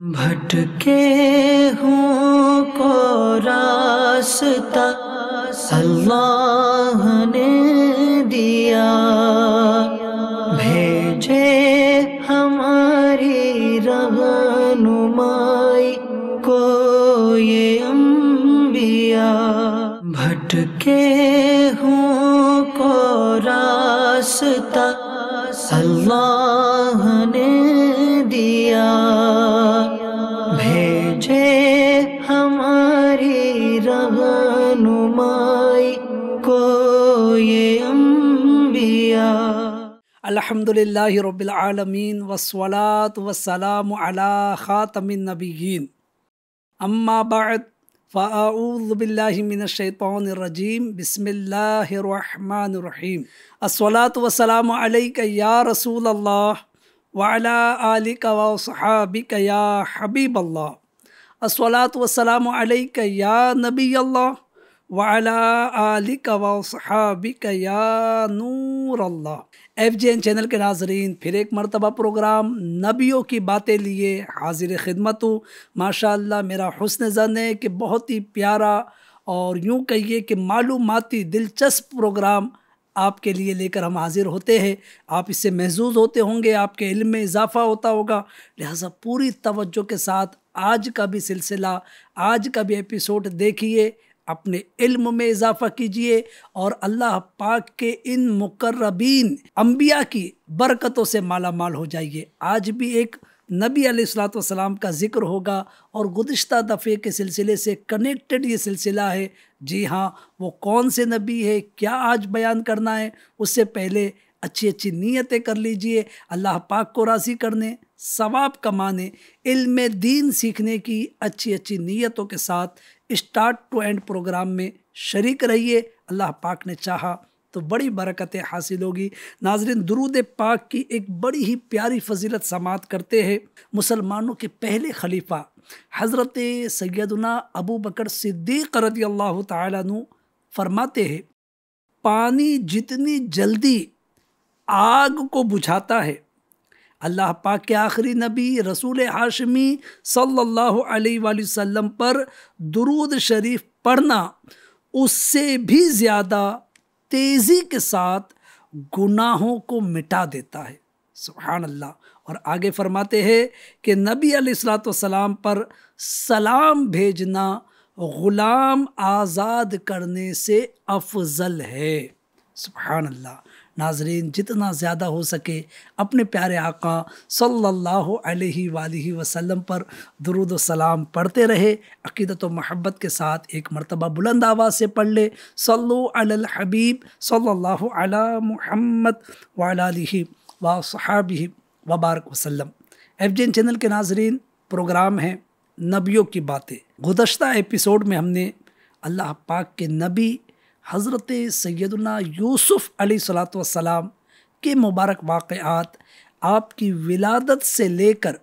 بھٹکے ہوں کو راستہ اللہ نے دیا، بھیجے ہماری رہنمائی کو یہ انبیاء۔ بھٹکے ہوں کو راستہ اللہ نے دیا، بھیجے ہماری رہنمائی کو یہ انبیاء۔ الحمدللہ رب العالمین والصلاة والسلام علی خاتم النبیین، اما بعد فاعوذ باللہ من الشیطان الرجیم، بسم اللہ الرحمن الرحیم۔ الصلاة والسلام علیک یا رسول اللہ وعلی آلک وصحابک یا حبیب اللہ۔ الصلاة والسلام علیک یا نبی اللہ وعلی آلک وصحابک یا نور اللہ۔ FJN چینل کے ناظرین، پھر ایک مرتبہ پروگرام نبیوں کی باتیں لیے حاضر خدمت ہوں۔ ماشاءاللہ میرا حسن ظن ہے کہ بہت ہی پیارا اور یوں کہیے کہ معلوماتی دلچسپ پروگرام آپ کے لیے لے کر ہم حاضر ہوتے ہیں۔ آپ اس سے محظوظ ہوتے ہوں گے، آپ کے علم میں اضافہ ہوتا ہوگا، لہٰذا پوری توجہ کے ساتھ آج کا بھی سلسلہ، آج کا بھی ایپیسوڈ دیکھیے، اپنے علم میں اضافہ کیجئے اور اللہ پاک کے ان مقربین انبیاء کی برکتوں سے مالا مال ہو جائیے۔ آج بھی ایک نبی علیہ الصلوۃ والسلام کا ذکر ہوگا اور گزشتہ دفعے کے سلسلے سے کنیکٹڈ یہ سلسلہ ہے۔ جی ہاں، وہ کون سے نبی ہے، کیا آج بیان کرنا ہے، اس سے پہلے اچھی اچھی نیتیں کر لیجئے، اللہ پاک کو راضی کرنے، ثواب کمانے، علم دین سیکھنے کی اچھی اچھی نیتوں کے ساتھ اسٹارٹ ٹو اینڈ پروگرام میں شریک رہیے۔ اللہ پاک نے چاہا تو بڑی برکتیں حاصل ہوگی۔ ناظرین، درود پاک کی ایک بڑی ہی پیاری فضیلت سماعت کرتے ہیں۔ مسلمانوں کے پہلے خلیفہ حضرت سیدنا ابو بکر صدیق رضی اللہ تعالیٰ عنہ فرماتے ہیں، پانی جتنی جلدی آگ کو بجھاتا ہے، اللہ پاک کے آخری نبی رسول ہاشمی صلی اللہ علیہ وآلہ وسلم پر درود شریف پڑھنا اس سے بھی زیادہ تیزی کے ساتھ گناہوں کو مٹا دیتا ہے۔ سبحان اللہ۔ اور آگے فرماتے ہیں کہ نبی علیہ الصلوۃ والسلام پر سلام بھیجنا غلام آزاد کرنے سے افضل ہے۔ سبحان اللہ۔ ناظرین، جتنا زیادہ ہو سکے اپنے پیارے آقا صلی اللہ علیہ وآلہ وسلم پر درود و سلام پڑھتے رہے۔ عقیدت و محبت کے ساتھ ایک مرتبہ بلند آواز سے پڑھ لے، صلو علی الحبیب صلی اللہ علی محمد وعلی آلہ وصحابہ وبارک وسلم۔ FJN چینل کے ناظرین، پروگرام ہے نبیوں کی باتیں۔ گزشتہ ایپیسوڈ میں ہم نے اللہ پاک کے نبی حضرت سیدنا یوسف علیہ الصلوۃ والسلام کے مبارک واقعات، آپ کی ولادت سے لے کر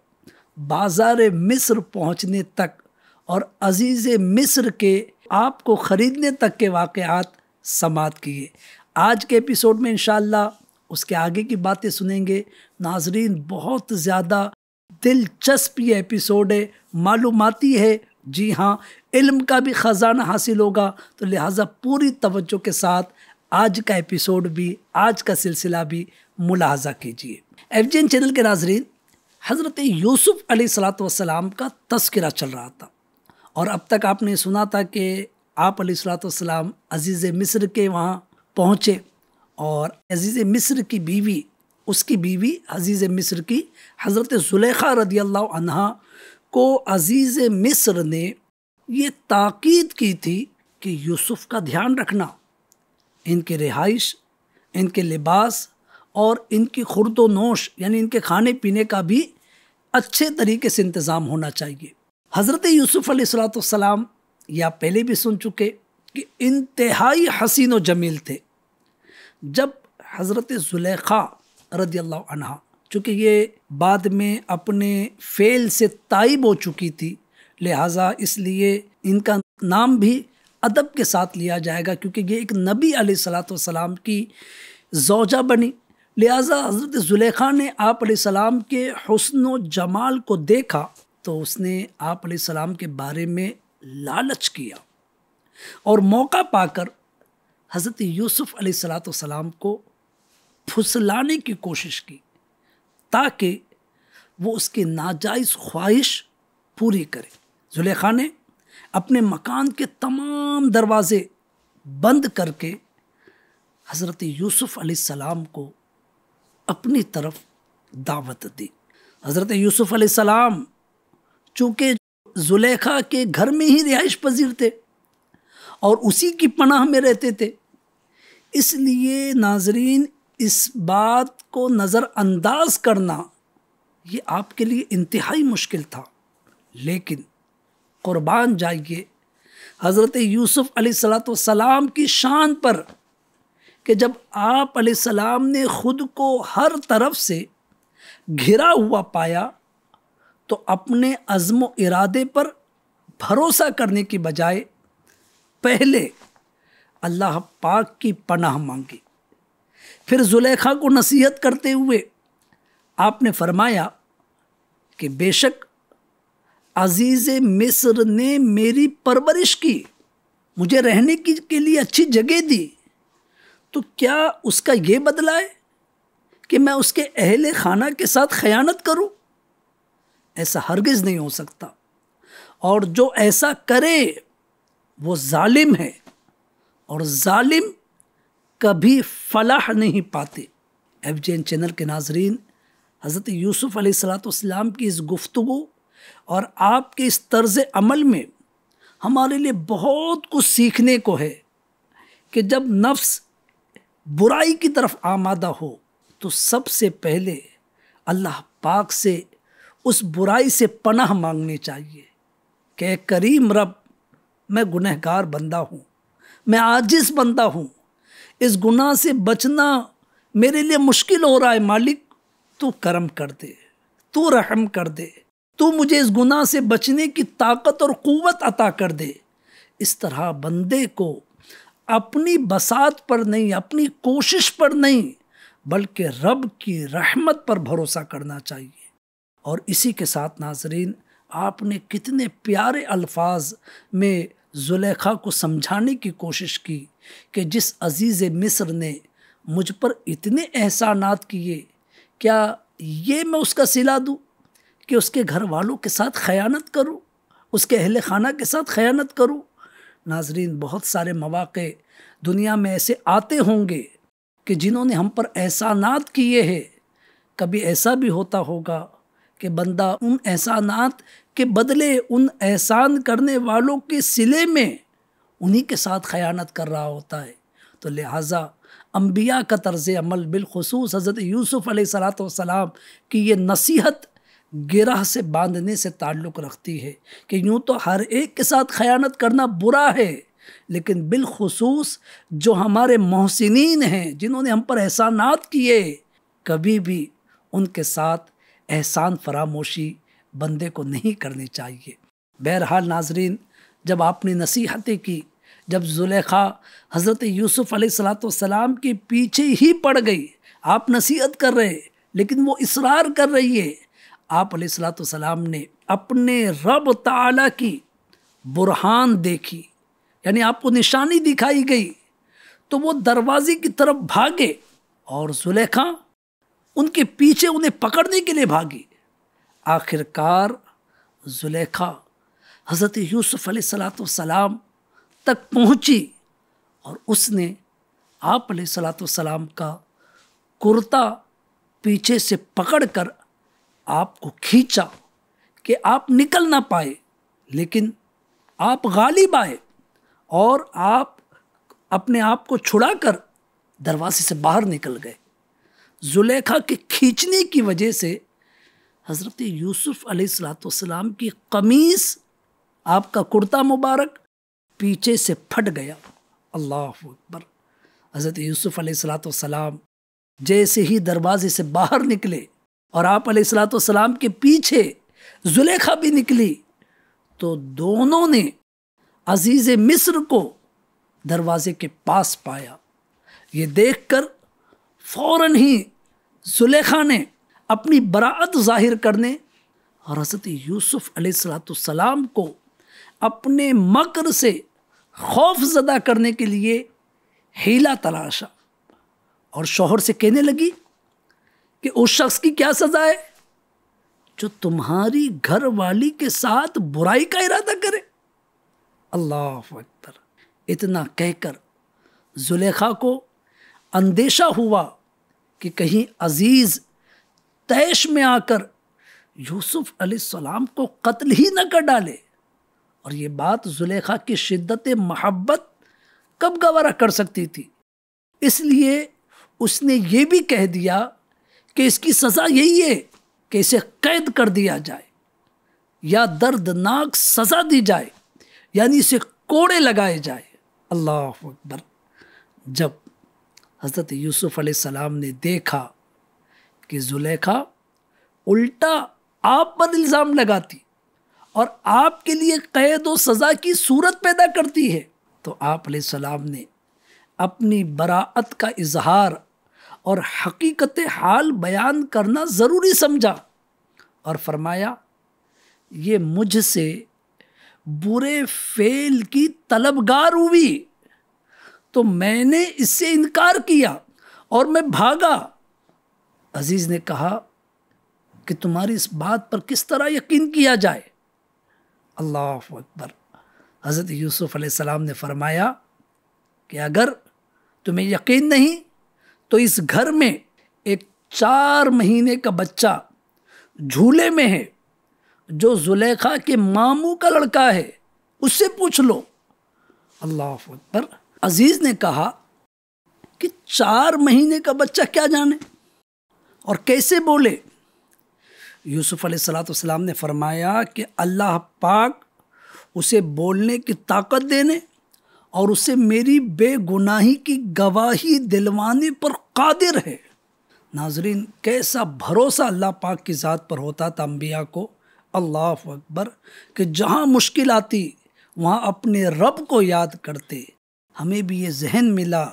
بازار مصر پہنچنے تک اور عزیز مصر کے آپ کو خریدنے تک کے واقعات سماعت کیے۔ آج کے ایپیسوڈ میں انشاءاللہ اس کے آگے کی باتیں سنیں گے۔ ناظرین، بہت زیادہ دلچسپ یہ ایپیسوڈ ہے، معلوماتی ہے۔ جی ہاں، علم کا بھی خزانہ حاصل ہوگا، تو لہٰذا پوری توجہ کے ساتھ آج کا ایپیسوڈ بھی، آج کا سلسلہ بھی ملاحظہ کیجیے۔ FJN چینل کے ناظرین، حضرت یوسف علیہ الصلوۃ والسلام کا تذکرہ چل رہا تھا، اور اب تک آپ نے سنا تھا کہ آپ علیہ الصلوۃ والسلام عزیز مصر کے وہاں پہنچے، اور عزیز مصر کی بیوی، اس کی بیوی عزیز مصر کی حضرت زلیخا رضی اللہ عنہا کو عزیز مصر نے یہ تاکید کی تھی کہ یوسف کا دھیان رکھنا، ان کی رہائش، ان کے لباس اور ان کی خورد و نوش، یعنی ان کے کھانے پینے کا بھی اچھے طریقے سے انتظام ہونا چاہیے۔ حضرت یوسف علیہ الصلوۃ والسلام، یا پہلے بھی سن چکے کہ انتہائی حسین و جمیل تھے۔ جب حضرت زلیخا رضی اللہ عنہا، چونکہ یہ بعد میں اپنے فعل سے تائب ہو چکی تھی، لہٰذا اس لیے ان کا نام بھی ادب کے ساتھ لیا جائے گا، کیونکہ یہ ایک نبی علیہ الصلوۃ والسلام کی زوجہ بنی، لہٰذا حضرت زلیخا نے آپ علیہ السلام کے حسن و جمال کو دیکھا تو اس نے آپ علیہ السلام کے بارے میں لالچ کیا اور موقع پا کر حضرت یوسف علیہ السلام کو پھسلانے کی کوشش کی تاکہ وہ اس کی ناجائز خواہش پوری کرے۔ زلیخا نے اپنے مکان کے تمام دروازے بند کر کے حضرت یوسف علیہ السلام کو اپنی طرف دعوت دی۔ حضرت یوسف علیہ السلام چونکہ زلیخا کے گھر میں ہی رہائش پذیر تھے اور اسی کی پناہ میں رہتے تھے، اس لیے ناظرین اس بات کو نظر انداز کرنا یہ آپ کے لیے انتہائی مشکل تھا۔ لیکن قربان جائیے حضرت یوسف علیہ السلام کی شان پر کہ جب آپ علیہ السلام نے خود کو ہر طرف سے گھرا ہوا پایا تو اپنے عزم و ارادے پر بھروسہ کرنے کی بجائے پہلے اللہ پاک کی پناہ مانگی۔ پھر زلیخا کو نصیحت کرتے ہوئے آپ نے فرمایا کہ بے شک عزیز مصر نے میری پرورش کی، مجھے رہنے کے لیے اچھی جگہ دی، تو کیا اس کا یہ بدلہ ہے کہ میں اس کے اہل خانہ کے ساتھ خیانت کروں؟ ایسا ہرگز نہیں ہو سکتا، اور جو ایسا کرے وہ ظالم ہے، اور ظالم کبھی فلاح نہیں پاتے۔ ایف جی این چینل کے ناظرین، حضرت یوسف علیہ السلام کی اس گفتگو اور آپ کے اس طرز عمل میں ہمارے لیے بہت کچھ سیکھنے کو ہے کہ جب نفس برائی کی طرف آمادہ ہو تو سب سے پہلے اللہ پاک سے اس برائی سے پناہ مانگنی چاہیے کہ اے کریم رب، میں گنہگار بندہ ہوں، میں عاجز بندہ ہوں، اس گناہ سے بچنا میرے لیے مشکل ہو رہا ہے، مالک تو کرم کر دے، تو رحم کر دے، تو مجھے اس گناہ سے بچنے کی طاقت اور قوت عطا کر دے۔ اس طرح بندے کو اپنی بساط پر نہیں، اپنی کوشش پر نہیں، بلکہ رب کی رحمت پر بھروسہ کرنا چاہیے۔ اور اسی کے ساتھ ناظرین، آپ نے کتنے پیارے الفاظ میں زلیخا کو سمجھانے کی کوشش کی کہ جس عزیز مصر نے مجھ پر اتنے احسانات کیے، کیا یہ میں اس کا صلہ دوں کہ اس کے گھر والوں کے ساتھ خیانت کروں، اس کے اہل خانہ کے ساتھ خیانت کروں؟ ناظرین، بہت سارے مواقع دنیا میں ایسے آتے ہوں گے کہ جنہوں نے ہم پر احسانات کیے ہیں، کبھی ایسا بھی ہوتا ہوگا کہ بندہ ان احسانات کے بدلے ان احسان کرنے والوں کے صلے میں انہی کے ساتھ خیانت کر رہا ہوتا ہے۔ تو لہٰذا انبیاء کا طرز عمل، بالخصوص حضرت یوسف علیہ السلام کی یہ نصیحت گرہ سے باندھنے سے تعلق رکھتی ہے کہ یوں تو ہر ایک کے ساتھ خیانت کرنا برا ہے، لیکن بالخصوص جو ہمارے محسنین ہیں، جنہوں نے ہم پر احسانات کیے، کبھی بھی ان کے ساتھ احسان فراموشی بندے کو نہیں کرنی چاہیے۔ بہرحال ناظرین، جب آپ نے نصیحتیں کی، جب زلیخا حضرت یوسف علیہ السلام کے پیچھے ہی پڑ گئی، آپ نصیحت کر رہے لیکن وہ اصرار کر رہی ہے، آپ علیہ السلام نے اپنے رب تعالیٰ کی برہان دیکھی، یعنی آپ کو نشانی دکھائی گئی، تو وہ دروازے کی طرف بھاگے اور زلیخا ان کے پیچھے انہیں پکڑنے کے لیے بھاگی۔ آخر کار زلیخا حضرت یوسف علیہ السلام تک پہنچی اور اس نے آپ علیہ السلام کا کرتا پیچھے سے پکڑ کر آپ کو کھینچا کہ آپ نکل نہ پائے، لیکن آپ غالب آئے اور آپ اپنے آپ کو چھڑا کر دروازے سے باہر نکل گئے۔ زلیخا کے کھینچنے کی وجہ سے حضرت یوسف علیہ السلام کی قمیص، آپ کا کرتا مبارک پیچھے سے پھٹ گیا۔ اللہ اکبر! حضرت یوسف علیہ السلام جیسے ہی دروازے سے باہر نکلے اور آپ علیہ السلام کے پیچھے زلیخا بھی نکلی، تو دونوں نے عزیز مصر کو دروازے کے پاس پایا۔ یہ دیکھ کر فوراً ہی زلیخا نے اپنی براعت ظاہر کرنے اور حضرت یوسف علیہ السلام کو اپنے مکر سے خوف زدہ کرنے کے لیے ہیلا تلاشا اور شوہر سے کہنے لگی کہ اس شخص کی کیا سزا ہے جو تمہاری گھر والی کے ساتھ برائی کا ارادہ کرے. اللہ اکبر. اتنا کہہ کر زلیخا کو اندیشہ ہوا کہ کہیں عزیز طیش میں آ کر یوسف علیہ السلام کو قتل ہی نہ کر ڈالے. اور یہ بات زلیخا کی شدت محبت کب گوارا کر سکتی تھی. اس لیے اس نے یہ بھی کہہ دیا کہ اس کی سزا یہی ہے کہ اسے قید کر دیا جائے یا دردناک سزا دی جائے، یعنی اسے کوڑے لگائے جائے. اللہ اکبر. جب حضرت یوسف علیہ السلام نے دیکھا کہ زلیخا الٹا آپ پر الزام لگاتی اور آپ کے لیے قید و سزا کی صورت پیدا کرتی ہے، تو آپ علیہ السلام نے اپنی براعت کا اظہار اور حقیقت حال بیان کرنا ضروری سمجھا اور فرمایا یہ مجھ سے برے فعل کی طلبگار ہوئی تو میں نے اس سے انکار کیا اور میں بھاگا. عزیز نے کہا کہ تمہاری اس بات پر کس طرح یقین کیا جائے. اللہ اکبر. حضرت یوسف علیہ السلام نے فرمایا کہ اگر تمہیں یقین نہیں تو اس گھر میں ایک 4 مہینے کا بچہ جھولے میں ہے جو زلیخا کے ماموں کا لڑکا ہے، اس سے پوچھ لو. اللہ اکبر. عزیز نے کہا کہ 4 مہینے کا بچہ کیا جانے اور کیسے بولے. یوسف علیہ السلام نے فرمایا کہ اللہ پاک اسے بولنے کی طاقت دینے اور اسے میری بے گناہی کی گواہی دلوانے پر قادر ہے. ناظرین، کیسا بھروسہ اللہ پاک کی ذات پر ہوتا تھا انبیاء کو. اللہ اکبر. کہ جہاں مشکل آتی وہاں اپنے رب کو یاد کرتے. ہمیں بھی یہ ذہن ملا،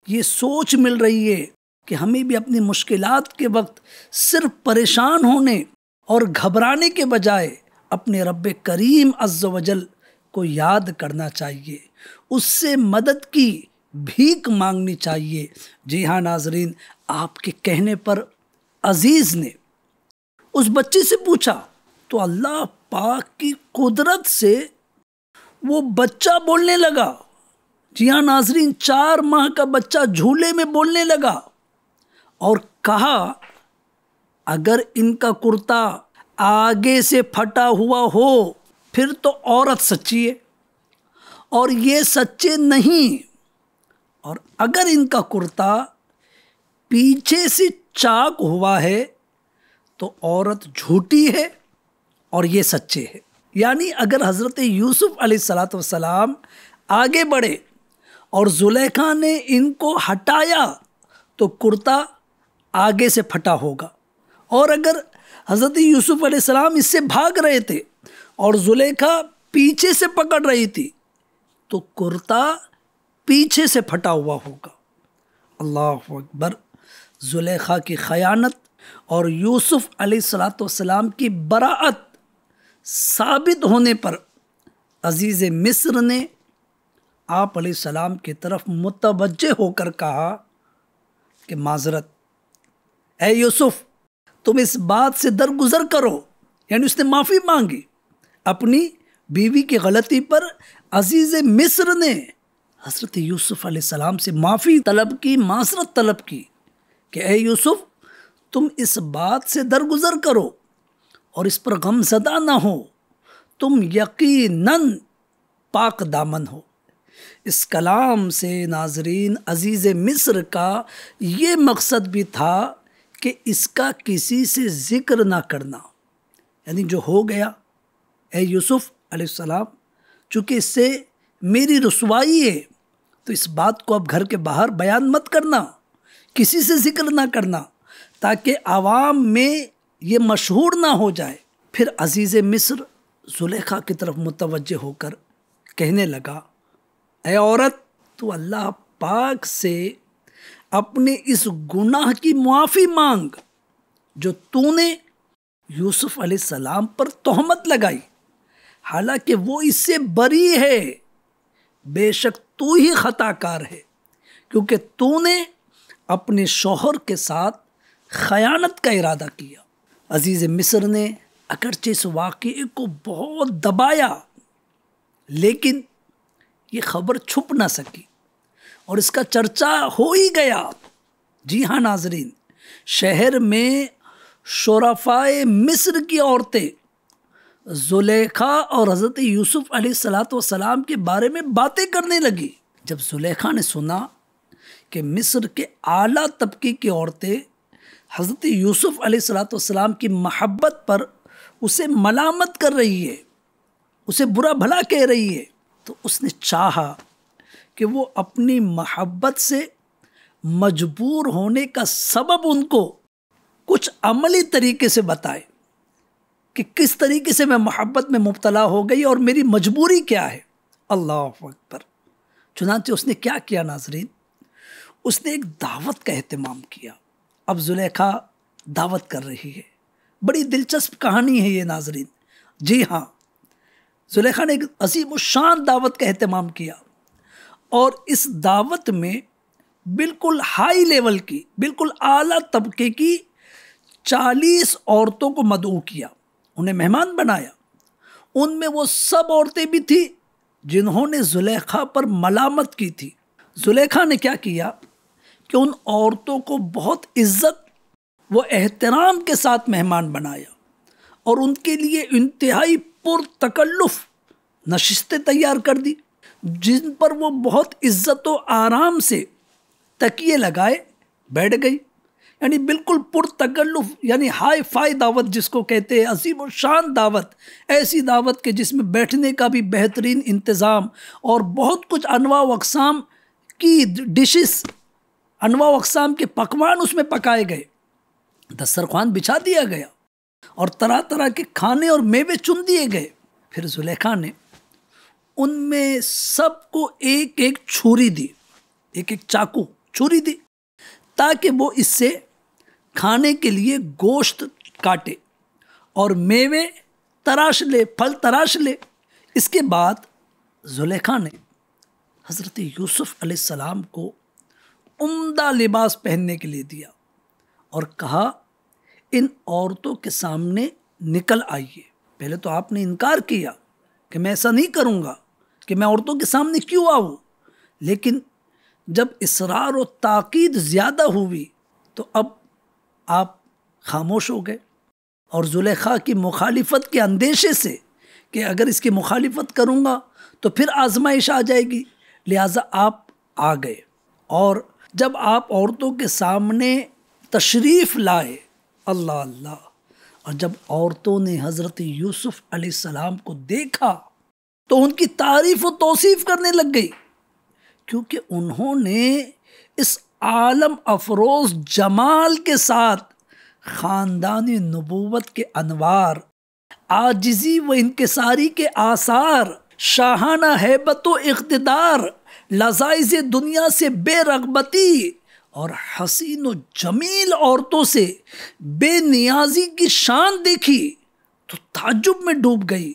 یہ سوچ مل رہی ہے کہ ہمیں بھی اپنی مشکلات کے وقت صرف پریشان ہونے اور گھبرانے کے بجائے اپنے رب کریم عز و جل کو یاد کرنا چاہیے، اس سے مدد کی بھیک مانگنی چاہیے. جی ہاں ناظرین، آپ کے کہنے پر عزیز نے اس بچے سے پوچھا تو اللہ پاک کی قدرت سے وہ بچہ بولنے لگا. جی ہاں ناظرین، 4 ماہ کا بچہ جھولے میں بولنے لگا اور کہا اگر ان کا کرتا آگے سے پھٹا ہوا ہو پھر تو عورت سچی ہے اور یہ سچے نہیں، اور اگر ان کا کرتا پیچھے سے چاک ہوا ہے تو عورت جھوٹی ہے اور یہ سچے ہے. یعنی اگر حضرت یوسف علیہ السلام آگے بڑھے اور زلیخا نے ان کو ہٹایا تو کرتا آگے سے پھٹا ہوگا، اور اگر حضرت یوسف علیہ السلام اس سے بھاگ رہے تھے اور زلیخا پیچھے سے پکڑ رہی تھی تو کرتا پیچھے سے پھٹا ہوا ہوگا. اللہ اکبر. زلیخا کی خیانت اور یوسف علیہ السلام کی براعت ثابت ہونے پر عزیز مصر نے آپ علیہ السلام کی طرف متوجہ ہو کر کہا کہ معذرت، اے یوسف تم اس بات سے درگزر کرو. یعنی اس نے معافی مانگی اپنی بیوی کی غلطی پر. عزیز مصر نے حضرت یوسف علیہ السلام سے معافی طلب کی، معذرت طلب کی کہ اے یوسف تم اس بات سے درگزر کرو اور اس پر غم زدہ نہ ہو، تم یقیناً پاک دامن ہو. اس کلام سے ناظرین عزیز مصر کا یہ مقصد بھی تھا کہ اس کا کسی سے ذکر نہ کرنا. یعنی جو ہو گیا اے یوسف علیہ السلام، چونکہ اس سے میری رسوائی ہے تو اس بات کو اب گھر کے باہر بیان مت کرنا، کسی سے ذکر نہ کرنا، تاکہ عوام میں یہ مشہور نہ ہو جائے. پھر عزیز مصر زلیخا کی طرف متوجہ ہو کر کہنے لگا اے عورت، تو اللہ پاک سے اپنے اس گناہ کی معافی مانگ جو تو نے یوسف علیہ السلام پر تہمت لگائی، حالانکہ وہ اس سے بری ہے، بے شک تو ہی خطا کار ہے، کیونکہ تو نے اپنے شوہر کے ساتھ خیانت کا ارادہ کیا۔ عزیز مصر نے اگرچہ اس واقعے کو بہت دبایا، لیکن یہ خبر چھپ نہ سکی اور اس کا چرچا ہو ہی گیا۔ جی ہاں ناظرین، شہر میں شرفائے مصر کی عورتیں زلیخا اور حضرت یوسف علیہ السلام کے بارے میں باتیں کرنے لگی۔ جب زلیخا نے سنا کہ مصر کے اعلیٰ طبقے کی عورتیں حضرت یوسف علیہ السلام کی محبت پر اسے ملامت کر رہی ہے، اسے برا بھلا کہہ رہی ہے، تو اس نے چاہا کہ وہ اپنی محبت سے مجبور ہونے کا سبب ان کو کچھ عملی طریقے سے بتائے کہ کس طریقے سے میں محبت میں مبتلا ہو گئی اور میری مجبوری کیا ہے۔ اللہ اکبر۔ چنانچہ اس نے کیا کیا ناظرین، اس نے ایک دعوت کا اہتمام کیا۔ اب زلیخا دعوت کر رہی ہے، بڑی دلچسپ کہانی ہے یہ ناظرین۔ جی ہاں، زلیخا نے ایک عظیم الشان دعوت کا اہتمام کیا، اور اس دعوت میں بالکل ہائی لیول کی، بالکل اعلیٰ طبقے کی 40 عورتوں کو مدعو کیا، انہیں مہمان بنایا۔ ان میں وہ سب عورتیں بھی تھیں جنہوں نے زلیخا پر ملامت کی تھی۔ زلیخا نے کیا کیا کہ ان عورتوں کو بہت عزت و احترام کے ساتھ مہمان بنایا اور ان کے لیے انتہائی پرتکلف نشستیں تیار کر دی، جن پر وہ بہت عزت و آرام سے تکیے لگائے بیٹھ گئی۔ یعنی بالکل پرتکلف، یعنی ہائی فائی دعوت جس کو کہتے ہیں، عظیم الشان دعوت، ایسی دعوت کے جس میں بیٹھنے کا بھی بہترین انتظام اور بہت کچھ انواع و اقسام کی ڈشز، انواع و اقسام کے پکوان اس میں پکائے گئے، دسترخوان بچھا دیا گیا اور طرح طرح کے کھانے اور میوے چن دیے گئے۔ پھر زلیخا نے ان میں سب کو ایک ایک چھری دی، ایک ایک چاقو چھری دی، تاکہ وہ اس سے کھانے کے لیے گوشت کاٹے اور میوے تراش لے، پھل تراش لے۔ اس کے بعد زلیخا نے حضرت یوسف علیہ السلام کو عمدہ لباس پہننے کے لیے دیا اور کہا، ان عورتوں کے سامنے نکل آئیے۔ پہلے تو آپ نے انکار کیا کہ میں ایسا نہیں کروں گا، کہ میں عورتوں کے سامنے کیوں آؤں، لیکن جب اصرار و تاکید زیادہ ہوئی تو اب آپ خاموش ہو گئے، اور زلیخا کی مخالفت کے اندیشے سے کہ اگر اس کی مخالفت کروں گا تو پھر آزمائش آ جائے گی، لہٰذا آپ آ گئے۔ اور جب آپ عورتوں کے سامنے تشریف لائے، اللہ اللہ، اور جب عورتوں نے حضرت یوسف علیہ السلام کو دیکھا تو ان کی تعریف و توصیف کرنے لگ گئی، کیونکہ انہوں نے اس عالم افروز جمال کے ساتھ خاندانی نبوت کے انوار، عاجزی و انکساری کے آثار، شاہانہ ہیبت و اقتدار، لذائذ دنیا سے بے رغبتی اور حسین و جمیل عورتوں سے بے نیازی کی شان دیکھی تو تعجب میں ڈوب گئی،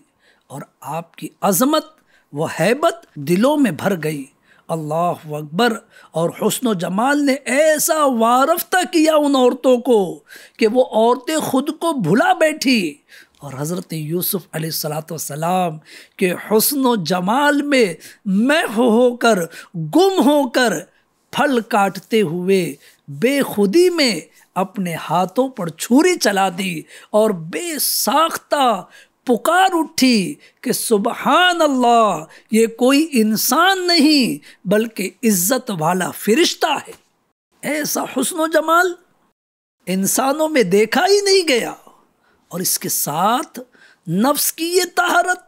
اور آپ کی عظمت و ہیبت دلوں میں بھر گئی۔ اللہ اکبر۔ اور حسن و جمال نے ایسا وارفتہ کیا ان عورتوں کو کہ وہ عورتیں خود کو بھلا بیٹھی اور حضرت یوسف علیہ السلام کے حسن و جمال میں محو ہو کر، گم ہو کر، پھل کاٹتے ہوئے بے خودی میں اپنے ہاتھوں پر چھری چلا دی اور بے ساختہ پکار اٹھی کہ سبحان اللہ، یہ کوئی انسان نہیں بلکہ عزت والا فرشتہ ہے۔ ایسا حسن و جمال انسانوں میں دیکھا ہی نہیں گیا، اور اس کے ساتھ نفس کی یہ طہارت،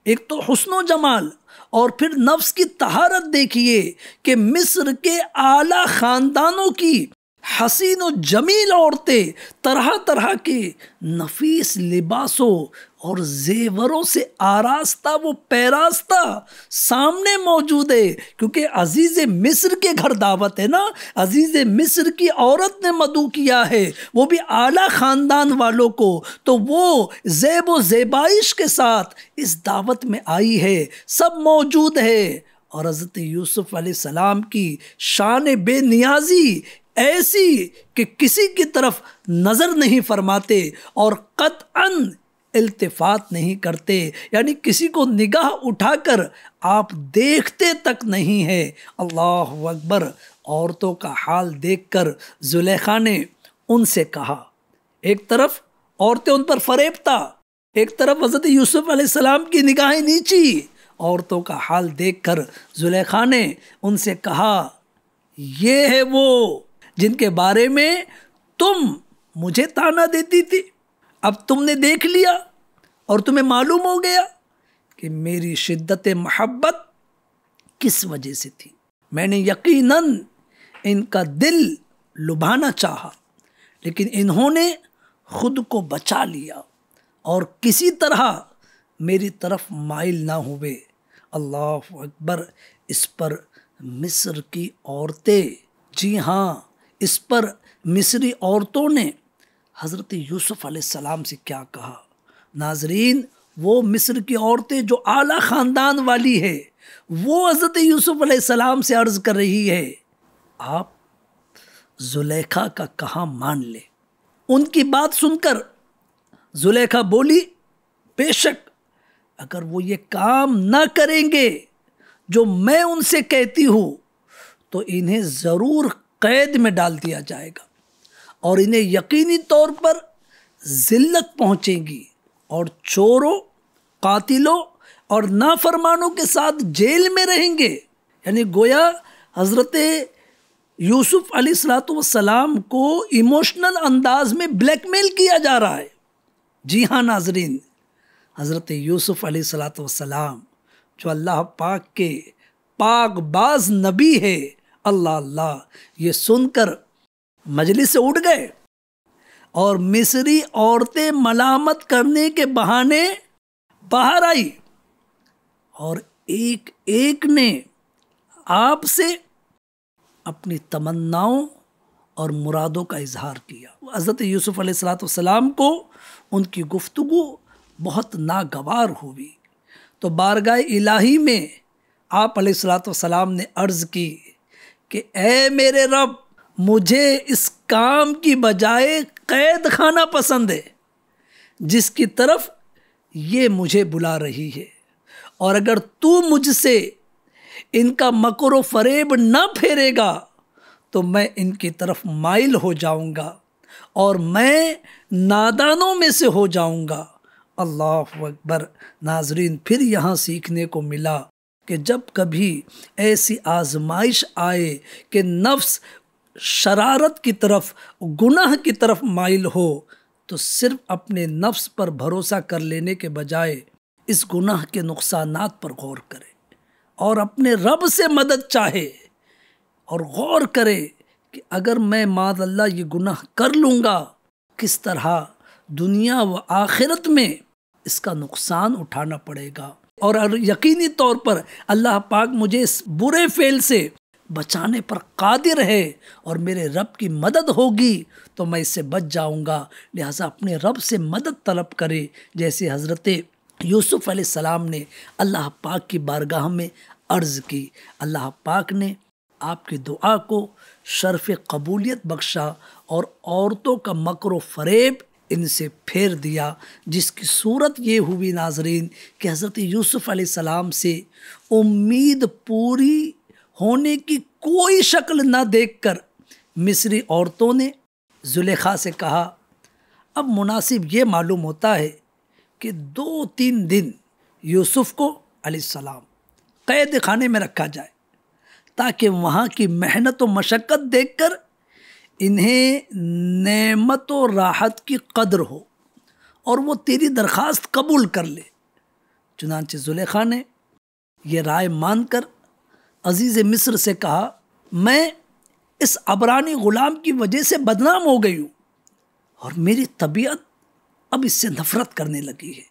ایک تو حسن و جمال اور پھر نفس کی طہارت دیکھیے کہ مصر کے اعلیٰ خاندانوں کی حسین و جمیل عورتیں طرح طرح کے نفیس لباسوں اور زیوروں سے آراستہ وہ پیراستہ سامنے موجود ہے، کیونکہ عزیز مصر کے گھر دعوت ہے نا، عزیز مصر کی عورت نے مدعو کیا ہے، وہ بھی اعلیٰ خاندان والوں کو، تو وہ زیب و زیبائش کے ساتھ اس دعوت میں آئی ہے، سب موجود ہے۔ اور حضرت یوسف علیہ السلام کی شان بے نیازی ایسی کہ کسی کی طرف نظر نہیں فرماتے اور قطعاً التفات نہیں کرتے، یعنی کسی کو نگاہ اٹھا کر آپ دیکھتے تک نہیں ہے۔ اللہ اکبر۔ عورتوں کا حال دیکھ کر زلیخا نے ان سے کہا، ایک طرف عورتیں ان پر فریبتا، ایک طرف حضرت یوسف علیہ السلام کی نگاہیں نیچی۔ عورتوں کا حال دیکھ کر زلیخا نے ان سے کہا، یہ ہے وہ جن کے بارے میں تم مجھے طعنہ دیتی تھی، اب تم نے دیکھ لیا اور تمہیں معلوم ہو گیا کہ میری شدت محبت کس وجہ سے تھی۔ میں نے یقیناً ان کا دل لبھانا چاہا، لیکن انہوں نے خود کو بچا لیا اور کسی طرح میری طرف مائل نہ ہوئے۔ اللہ اکبر۔ اس پر مصر کی عورتیں، جی ہاں، اس پر مصری عورتوں نے حضرت یوسف علیہ السلام سے کیا کہا؟ ناظرین، وہ مصر کی عورتیں جو اعلیٰ خاندان والی ہے، وہ حضرت یوسف علیہ السلام سے عرض کر رہی ہے، آپ زلیخا کا کہاں مان لیں۔ ان کی بات سن کر زلیخا بولی، بے شک اگر وہ یہ کام نہ کریں گے جو میں ان سے کہتی ہوں تو انہیں ضرور قید میں ڈال دیا جائے گا اور انہیں یقینی طور پر ذلت پہنچے گی، اور چوروں، قاتلوں اور نافرمانوں کے ساتھ جیل میں رہیں گے۔ یعنی گویا حضرت یوسف علیہ السلام کو ایموشنل انداز میں بلیک میل کیا جا رہا ہے۔ جی ہاں ناظرین، حضرت یوسف علیہ السلام جو اللہ پاک کے پاک باز نبی ہے، اللہ اللہ، یہ سن کر مجلس سے اٹھ گئے اور مصری عورتیں ملامت کرنے کے بہانے باہر آئی اور ایک ایک نے آپ سے اپنی تمناؤں اور مرادوں کا اظہار کیا۔ حضرت یوسف علیہ السلام کو ان کی گفتگو بہت ناگوار ہوئی، تو بارگاہ الہی میں آپ علیہ السلام نے عرض کی کہ اے میرے رب، مجھے اس کام کی بجائے قید خانہ پسند ہے جس کی طرف یہ مجھے بلا رہی ہے، اور اگر تو مجھ سے ان کا مکر و فریب نہ پھیرے گا تو میں ان کی طرف مائل ہو جاؤں گا اور میں نادانوں میں سے ہو جاؤں گا۔ اللہ اکبر۔ ناظرین، پھر یہاں سیکھنے کو ملا کہ جب کبھی ایسی آزمائش آئے کہ نفس شرارت کی طرف، گناہ کی طرف مائل ہو، تو صرف اپنے نفس پر بھروسہ کر لینے کے بجائے اس گناہ کے نقصانات پر غور کرے اور اپنے رب سے مدد چاہے، اور غور کرے کہ اگر میں معاذ اللہ یہ گناہ کر لوں گا، کس طرح دنیا و آخرت میں اس کا نقصان اٹھانا پڑے گا، اور یقینی طور پر اللہ پاک مجھے اس برے فعل سے بچانے پر قادر ہے اور میرے رب کی مدد ہوگی تو میں اس سے بچ جاؤں گا۔ لہٰذا اپنے رب سے مدد طلب کرے، جیسے حضرت یوسف علیہ السلام نے اللہ پاک کی بارگاہ میں عرض کی۔ اللہ پاک نے آپ کی دعا کو شرف قبولیت بخشا اور عورتوں کا مکر و فریب ان سے پھیر دیا، جس کی صورت یہ ہوئی ناظرین کہ حضرت یوسف علیہ السلام سے امید پوری ہونے کی کوئی شکل نہ دیکھ کر مصری عورتوں نے زلیخا سے کہا، اب مناسب یہ معلوم ہوتا ہے کہ 2-3 دن یوسف کو علیہ السلام قید خانے میں رکھا جائے تاکہ وہاں کی محنت و مشقت دیکھ کر انہیں نعمت و راحت کی قدر ہو اور وہ تیری درخواست قبول کر لے۔ چنانچہ زلیخا نے یہ رائے مان کر عزیز مصر سے کہا، میں اس عبرانی غلام کی وجہ سے بدنام ہو گئی ہوں اور میری طبیعت اب اس سے نفرت کرنے لگی ہے،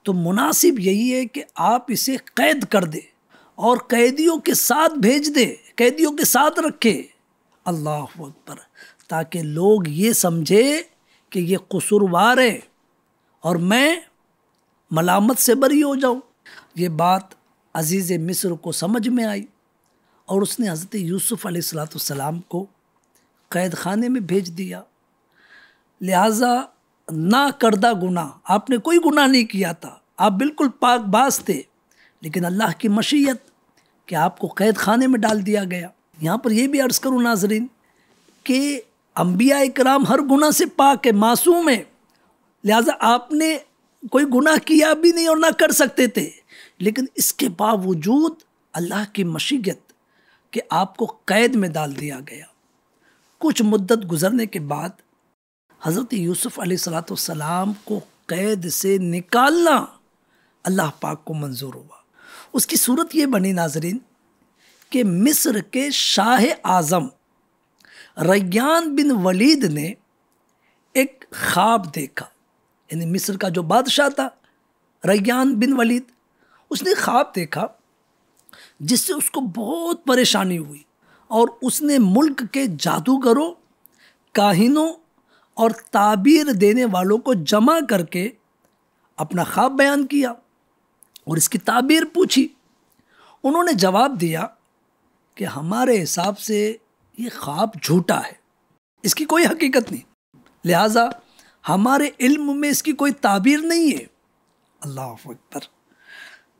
تو مناسب یہی ہے کہ آپ اسے قید کر دیں اور قیدیوں کے ساتھ بھیج دیں، قیدیوں کے ساتھ رکھے، اللہ اکبر، تاکہ لوگ یہ سمجھے کہ یہ قصوروار ہے اور میں ملامت سے بری ہو جاؤں۔ یہ بات عزیز مصر کو سمجھ میں آئی اور اس نے حضرت یوسف علیہ السلام کو قید خانے میں بھیج دیا۔ لہٰذا نہ کردہ گناہ، آپ نے کوئی گناہ نہیں کیا تھا، آپ بالکل پاک باز تھے، لیکن اللہ کی مشیت کہ آپ کو قید خانے میں ڈال دیا گیا۔ یہاں پر یہ بھی عرض کروں ناظرین کہ انبیاء اکرام ہر گناہ سے پاک ہے، معصوم ہے، لہٰذا آپ نے کوئی گناہ کیا بھی نہیں اور نہ کر سکتے تھے، لیکن اس کے باوجود اللہ کی مشیت کہ آپ کو قید میں ڈال دیا گیا۔ کچھ مدت گزرنے کے بعد حضرت یوسف علیہ السلام کو قید سے نکالنا اللہ پاک کو منظور ہوا۔ اس کی صورت یہ بنی ناظرین کہ مصر کے شاہ اعظم ریان بن ولید نے ایک خواب دیکھا، یعنی مصر کا جو بادشاہ تھا ریان بن ولید، اس نے خواب دیکھا جس سے اس کو بہت پریشانی ہوئی، اور اس نے ملک کے جادوگروں، کاہنوں اور تعبیر دینے والوں کو جمع کر کے اپنا خواب بیان کیا اور اس کی تعبیر پوچھی۔ انہوں نے جواب دیا کہ ہمارے حساب سے یہ خواب جھوٹا ہے، اس کی کوئی حقیقت نہیں، لہٰذا ہمارے علم میں اس کی کوئی تعبیر نہیں ہے۔ اللہ اکبر۔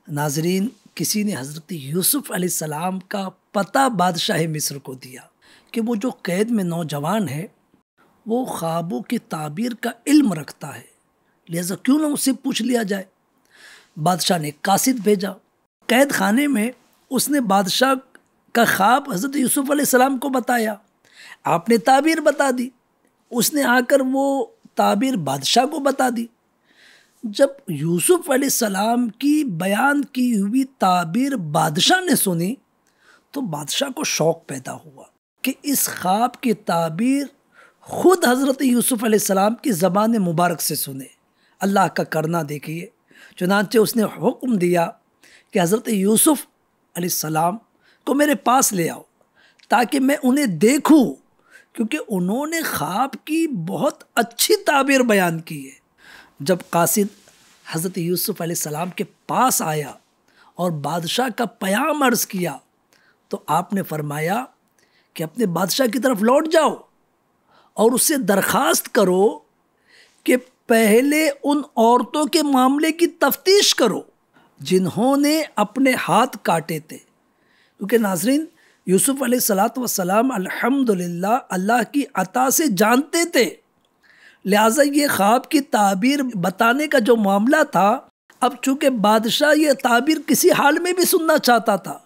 ناظرین، کسی نے حضرت یوسف علیہ السلام کا پتہ بادشاہ مصر کو دیا کہ وہ جو قید میں نوجوان ہے وہ خوابوں کی تعبیر کا علم رکھتا ہے، لہٰذا کیوں نہ اسے پوچھ لیا جائے۔ بادشاہ نے قاصد بھیجا، قید خانے میں اس نے بادشاہ کا خواب حضرت یوسف علیہ السلام کو بتایا، آپ نے تعبیر بتا دی، اس نے آ کر وہ تعبیر بادشاہ کو بتا دی۔ جب یوسف علیہ السلام کی بیان کی ہوئی تعبیر بادشاہ نے سنی تو بادشاہ کو شوق پیدا ہوا کہ اس خواب کی تعبیر خود حضرت یوسف علیہ السلام کی زبان مبارک سے سنے۔ اللہ کا کرنا دیکھیے، چنانچہ اس نے حکم دیا کہ حضرت یوسف علیہ السلام کو میرے پاس لے آؤ تاکہ میں انہیں دیکھوں، کیونکہ انہوں نے خواب کی بہت اچھی تعبیر بیان کی ہے۔ جب قاصد حضرت یوسف علیہ السلام کے پاس آیا اور بادشاہ کا پیام عرض کیا تو آپ نے فرمایا کہ اپنے بادشاہ کی طرف لوٹ جاؤ اور اس سے درخواست کرو کہ پہلے ان عورتوں کے معاملے کی تفتیش کرو جنہوں نے اپنے ہاتھ کاٹے تھے، کیونکہ ناظرین یوسف علیہ السلام الحمدللہ اللہ کی عطا سے جانتے تھے، لہٰذا یہ خواب کی تعبیر بتانے کا جو معاملہ تھا، اب چونکہ بادشاہ یہ تعبیر کسی حال میں بھی سننا چاہتا تھا،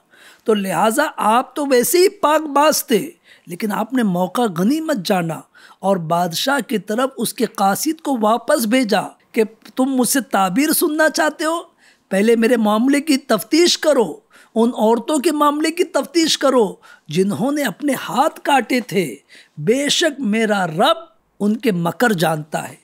تو لہٰذا آپ تو ویسے ہی پاک باز تھے، لیکن آپ نے موقع غنیمت جانا اور بادشاہ کی طرف اس کے قاصد کو واپس بھیجا کہ تم مجھ سے تعبیر سننا چاہتے ہو، پہلے میرے معاملے کی تفتیش کرو، ان عورتوں کے معاملے کی تفتیش کرو جنہوں نے اپنے ہاتھ کاٹے تھے، بے شک میرا رب ان کے مکر جانتا ہے۔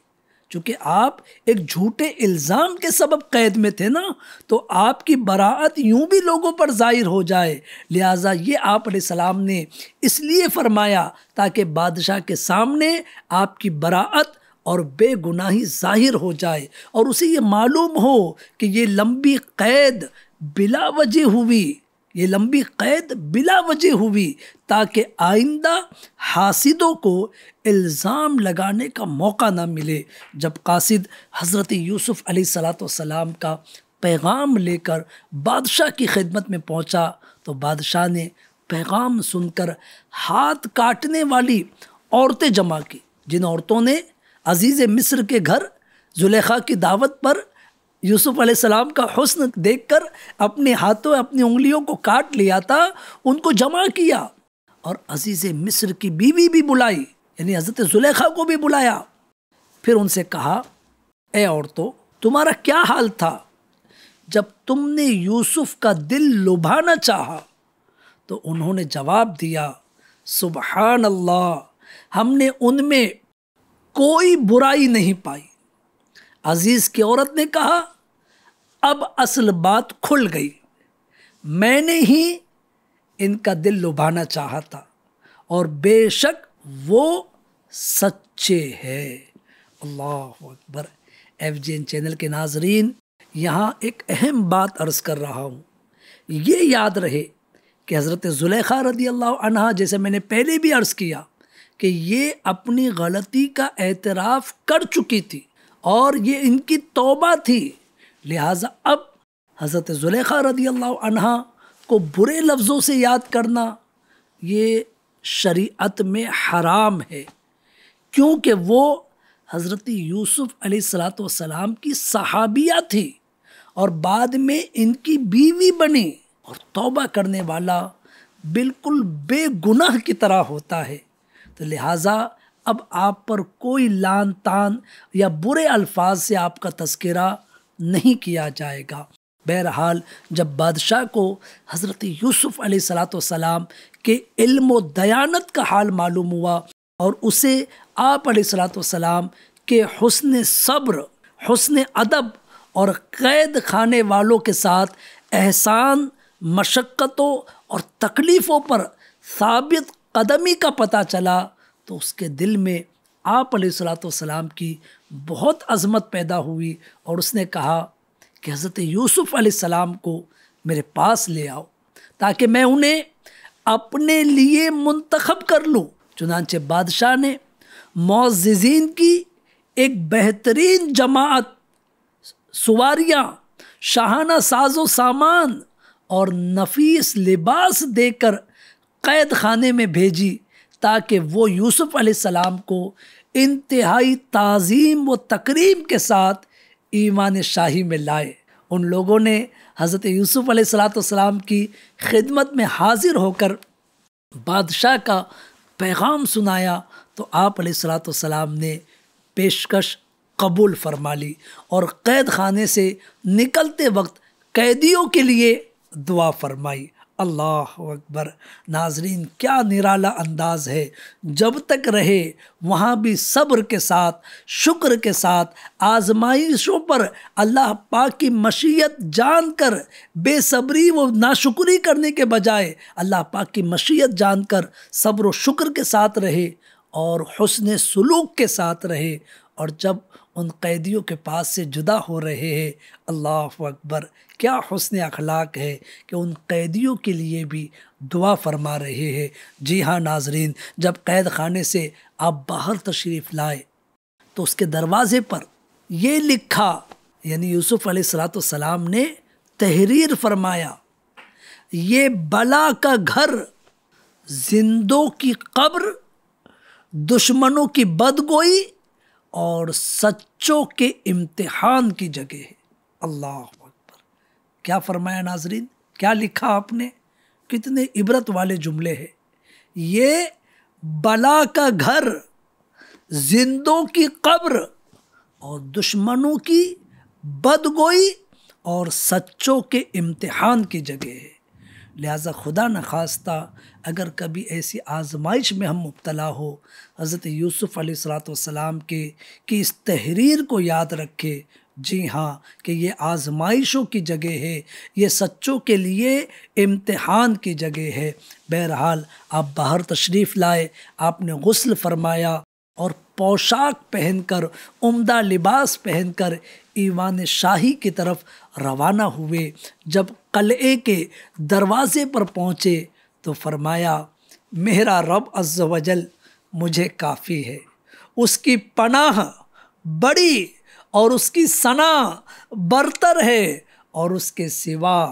چونکہ آپ ایک جھوٹے الزام کے سبب قید میں تھے نا، تو آپ کی براعت یوں بھی لوگوں پر ظاہر ہو جائے، لہٰذا یہ آپ علیہ السلام نے اس لیے فرمایا تاکہ بادشاہ کے سامنے آپ کی براعت اور بے گناہی ظاہر ہو جائے اور اسے یہ معلوم ہو کہ یہ لمبی قید بلا وجہ ہوئی، یہ لمبی قید بلا وجہ ہوئی تاکہ آئندہ حاسدوں کو الزام لگانے کا موقع نہ ملے۔ جب قاصد حضرت یوسف علیہ السلام کا پیغام لے کر بادشاہ کی خدمت میں پہنچا تو بادشاہ نے پیغام سن کر ہاتھ کاٹنے والی عورتیں جمع کی، جن عورتوں نے عزیز مصر کے گھر زلیخا کی دعوت پر یوسف علیہ السلام کا حسن دیکھ کر اپنے ہاتھوں اپنی انگلیوں کو کاٹ لیا تھا، ان کو جمع کیا اور عزیز مصر کی بیوی بھی بلائی، یعنی حضرت زلیخا کو بھی بلایا۔ پھر ان سے کہا، اے عورتوں، تمہارا کیا حال تھا جب تم نے یوسف کا دل لبھانا چاہا؟ تو انہوں نے جواب دیا، سبحان اللہ، ہم نے ان میں کوئی برائی نہیں پائی۔ عزیز کی عورت نے کہا، اب اصل بات کھل گئی، میں نے ہی ان کا دل لبھانا چاہا تھا اور بے شک وہ سچے ہیں۔ اللہ اکبر۔ FGN چینل کے ناظرین، یہاں ایک اہم بات عرض کر رہا ہوں، یہ یاد رہے کہ حضرت زلیخا رضی اللہ عنہا، جیسے میں نے پہلے بھی عرض کیا کہ یہ اپنی غلطی کا اعتراف کر چکی تھی اور یہ ان کی توبہ تھی، لہٰذا اب حضرت زلیخا رضی اللہ عنہا کو برے لفظوں سے یاد کرنا یہ شریعت میں حرام ہے، کیونکہ وہ حضرت یوسف علیہ السلام کی صحابیہ تھی اور بعد میں ان کی بیوی بنی، اور توبہ کرنے والا بالکل بے گناہ کی طرح ہوتا ہے، تو لہٰذا اب آپ پر کوئی لعن طعن یا برے الفاظ سے آپ کا تذکرہ نہیں کیا جائے گا۔ بہرحال جب بادشاہ کو حضرت یوسف علیہ السلام کے علم و دیانت کا حال معلوم ہوا اور اسے آپ علیہ السلام کے حسن صبر، حسن ادب اور قید خانے والوں کے ساتھ احسان، مشقتوں اور تکلیفوں پر ثابت قدمی کا پتہ چلا، تو اس کے دل میں آپ علیہ السلام کی بہت عظمت پیدا ہوئی اور اس نے کہا کہ حضرت یوسف علیہ السلام کو میرے پاس لے آؤ تاکہ میں انہیں اپنے لیے منتخب کر لوں۔ چنانچہ بادشاہ نے معززین کی ایک بہترین جماعت، سواریاں، شاہانہ ساز و سامان اور نفیس لباس دے کر قید خانے میں بھیجی تاکہ وہ یوسف علیہ السلام کو انتہائی تعظیم و تکریم کے ساتھ ایوان شاہی میں لائے۔ ان لوگوں نے حضرت یوسف علیہ السلام کی خدمت میں حاضر ہو کر بادشاہ کا پیغام سنایا تو آپ علیہ السلام نے پیشکش قبول فرما لی اور قید خانے سے نکلتے وقت قیدیوں کے لیے دعا فرمائی۔ اللہ اکبر۔ ناظرین، کیا نرالا انداز ہے، جب تک رہے وہاں بھی صبر کے ساتھ، شکر کے ساتھ، آزمائشوں پر اللہ پاک کی مشیت جان کر، بے صبری و ناشکری کرنے کے بجائے اللہ پاک کی مشیت جان کر صبر و شکر کے ساتھ رہے اور حسن سلوک کے ساتھ رہے، اور جب ان قیدیوں کے پاس سے جدا ہو رہے ہیں، اللہ اکبر، کیا حسن اخلاق ہے کہ ان قیدیوں کے لیے بھی دعا فرما رہے ہیں۔ جی ہاں ناظرین، جب قید خانے سے آپ باہر تشریف لائے تو اس کے دروازے پر یہ لکھا، یعنی یوسف علیہ السلام نے تحریر فرمایا، یہ بلا کا گھر، زندوں کی قبر، دشمنوں کی بدگوئی اور سچوں کے امتحان کی جگہ ہے۔ اللہ اکبر۔ کیا فرمایا ناظرین، کیا لکھا آپ نے، کتنے عبرت والے جملے ہیں۔ یہ بلا کا گھر، زندوں کی قبر اور دشمنوں کی بدگوئی اور سچوں کے امتحان کی جگہ ہے، لہٰذا خدا نخواستہ اگر کبھی ایسی آزمائش میں ہم مبتلا ہو، حضرت یوسف علیہ السلام کی اس تحریر کو یاد رکھے، جی ہاں کہ یہ آزمائشوں کی جگہ ہے، یہ سچوں کے لیے امتحان کی جگہ ہے۔ بہرحال آپ باہر تشریف لائے، آپ نے غسل فرمایا اور پوشاک پہن کر، عمدہ لباس پہن کر ایوان شاہی کی طرف روانہ ہوئے۔ جب قلعے کے دروازے پر پہنچے تو فرمایا، میرا رب عز و جل مجھے کافی ہے، اس کی پناہ بڑی اور اس کی ثنا برتر ہے اور اس کے سوا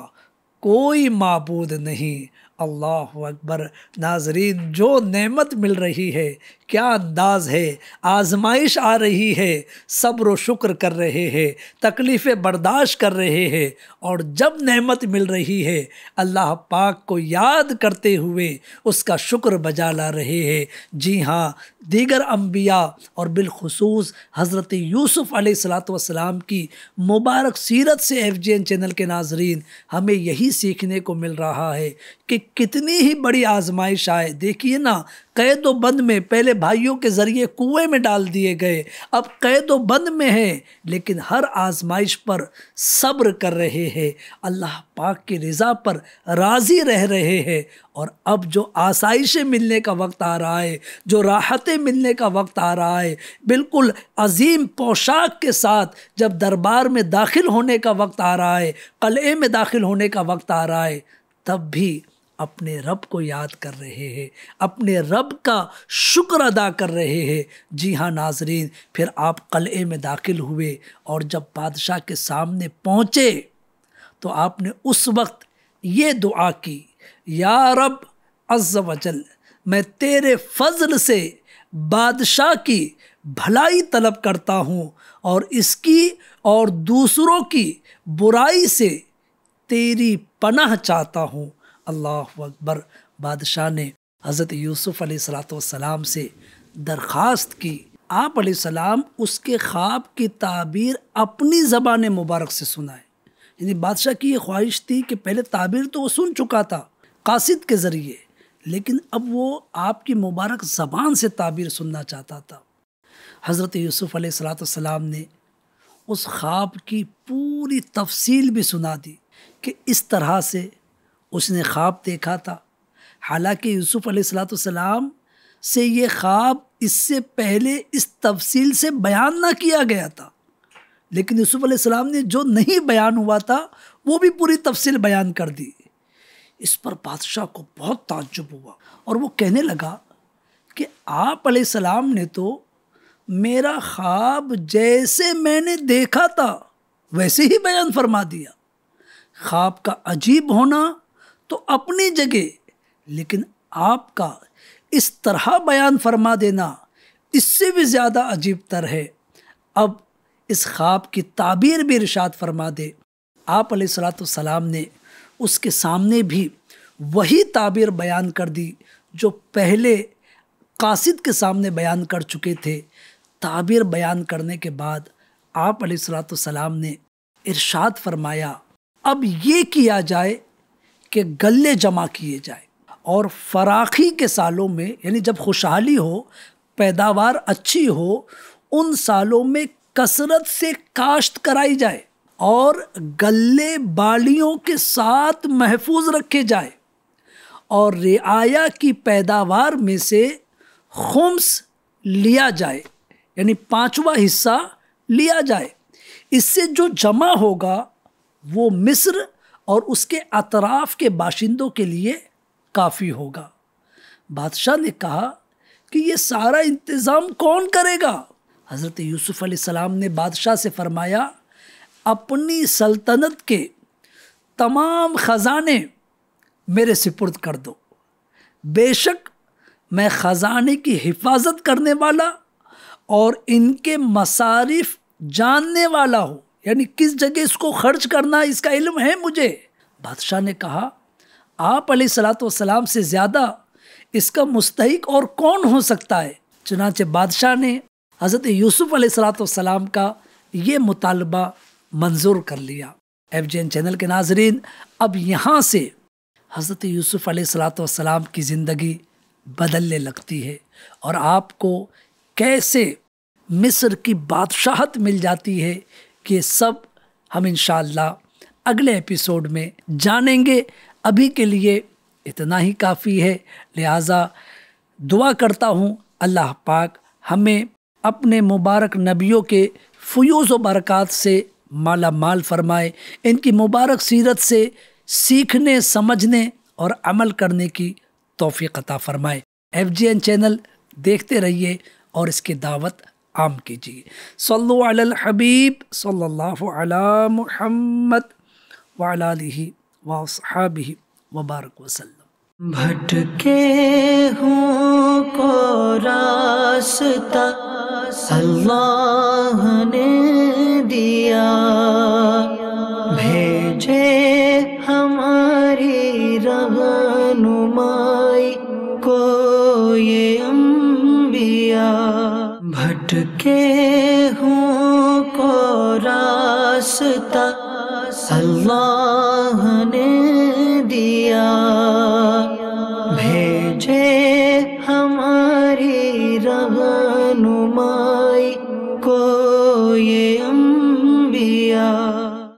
کوئی معبود نہیں۔ اللہ اکبر۔ ناظرین، جو نعمت مل رہی ہے، کیا انداز ہے، آزمائش آ رہی ہے، صبر و شکر کر رہے ہیں، تکلیفیں برداشت کر رہے ہیں، اور جب نعمت مل رہی ہے اللہ پاک کو یاد کرتے ہوئے اس کا شکر بجا لا رہے ہیں۔ جی ہاں، دیگر انبیاء اور بالخصوص حضرت یوسف علیہ السلام کی مبارک سیرت سے FGN چینل کے ناظرین ہمیں یہی سیکھنے کو مل رہا ہے کہ کتنی ہی بڑی آزمائش آئے، دیکھیے نا، قید و بند میں پہلے بھائیوں کے ذریعے کنویں میں ڈال دیے گئے، اب قید و بند میں ہے، لیکن ہر آزمائش پر صبر کر رہے ہیں، اللہ پاک کی رضا پر راضی رہ رہے ہیں، اور اب جو آسائشیں ملنے کا وقت آ رہا ہے، جو راحتیں ملنے کا وقت آ رہا ہے، بالکل عظیم پوشاک کے ساتھ جب دربار میں داخل ہونے کا وقت آ رہا ہے، قلعے میں داخل ہونے کا وقت آ رہا ہے، تب بھی اپنے رب کو یاد کر رہے ہیں، اپنے رب کا شکر ادا کر رہے ہیں۔ جی ہاں ناظرین، پھر آپ قلعے میں داخل ہوئے اور جب بادشاہ کے سامنے پہنچے تو آپ نے اس وقت یہ دعا کی، یا رب عز و جل، میں تیرے فضل سے بادشاہ کی بھلائی طلب کرتا ہوں اور اس کی اور دوسروں کی برائی سے تیری پناہ چاہتا ہوں۔ اللہ اکبر۔ بادشاہ نے حضرت یوسف علیہ السلام سے درخواست کی، آپ علیہ السلام اس کے خواب کی تعبیر اپنی زبان مبارک سے سنائے۔ یعنی بادشاہ کی یہ خواہش تھی کہ پہلے تعبیر تو وہ سن چکا تھا قاصد کے ذریعے، لیکن اب وہ آپ کی مبارک زبان سے تعبیر سننا چاہتا تھا۔ حضرت یوسف علیہ السلام نے اس خواب کی پوری تفصیل بھی سنا دی کہ اس طرح سے اس نے خواب دیکھا تھا۔ حالانکہ یوسف علیہ السلام سے یہ خواب اس سے پہلے اس تفصیل سے بیان نہ کیا گیا تھا، لیکن یوسف علیہ السلام نے جو نہیں بیان ہوا تھا وہ بھی پوری تفصیل بیان کر دی۔ اس پر بادشاہ کو بہت تعجب ہوا اور وہ کہنے لگا کہ آپ علیہ السلام نے تو میرا خواب جیسے میں نے دیکھا تھا ویسے ہی بیان فرما دیا۔ خواب کا عجیب ہونا تو اپنی جگہ، لیکن آپ کا اس طرح بیان فرما دینا اس سے بھی زیادہ عجیب تر ہے۔ اب اس خواب کی تعبیر بھی ارشاد فرما دے۔ آپ علیہ السلام نے اس کے سامنے بھی وہی تعبیر بیان کر دی جو پہلے قاصد کے سامنے بیان کر چکے تھے۔ تعبیر بیان کرنے کے بعد آپ علیہ السلام نے ارشاد فرمایا، اب یہ کیا جائے کہ غلے جمع کیے جائے اور فراخی کے سالوں میں، یعنی جب خوشحالی ہو، پیداوار اچھی ہو، ان سالوں میں کثرت سے کاشت کرائی جائے اور غلے بالیوں کے ساتھ محفوظ رکھے جائے اور رعایا کی پیداوار میں سے خمس لیا جائے، یعنی 5واں حصہ لیا جائے۔ اس سے جو جمع ہوگا وہ مصر اور اس کے اطراف کے باشندوں کے لیے کافی ہوگا۔ بادشاہ نے کہا کہ یہ سارا انتظام کون کرے گا؟ حضرت یوسف علیہ السلام نے بادشاہ سے فرمایا، اپنی سلطنت کے تمام خزانے میرے سپرد کر دو، بے شک میں خزانے کی حفاظت کرنے والا اور ان کے مصارف جاننے والا ہوں، یعنی کس جگہ اس کو خرچ کرنا اس کا علم ہے مجھے۔ بادشاہ نے کہا، آپ علیہ السلام سے زیادہ اس کا مستحق اور کون ہو سکتا ہے؟ چنانچہ بادشاہ نے حضرت یوسف علیہ السلام کا یہ مطالبہ منظور کر لیا۔ FGN چینل کے ناظرین، اب یہاں سے حضرت یوسف علیہ السلام کی زندگی بدلنے لگتی ہے اور آپ کو کیسے مصر کی بادشاہت مل جاتی ہے کہ سب ہم انشاءاللہ اگلے ایپیسوڈ میں جانیں گے۔ ابھی کے لیے اتنا ہی کافی ہے، لہٰذا دعا کرتا ہوں اللہ پاک ہمیں اپنے مبارک نبیوں کے فیوز و برکات سے مالا مال فرمائے، ان کی مبارک سیرت سے سیکھنے، سمجھنے اور عمل کرنے کی توفیق عطا فرمائے۔ FGN چینل دیکھتے رہیے اور اس کی دعوت عام کیجیے۔ صلو علی الحبیب صلی اللہ علی محمد وعلی آلہ واصحابہ وبارک وسلم۔ بھٹکے ہوں کو راستہ اللہ نے دیا، بھیجے ہماری رہنمائی کو یہ انبیاء۔ بھٹکے ہوں کو راستہ اللہ نے دیا،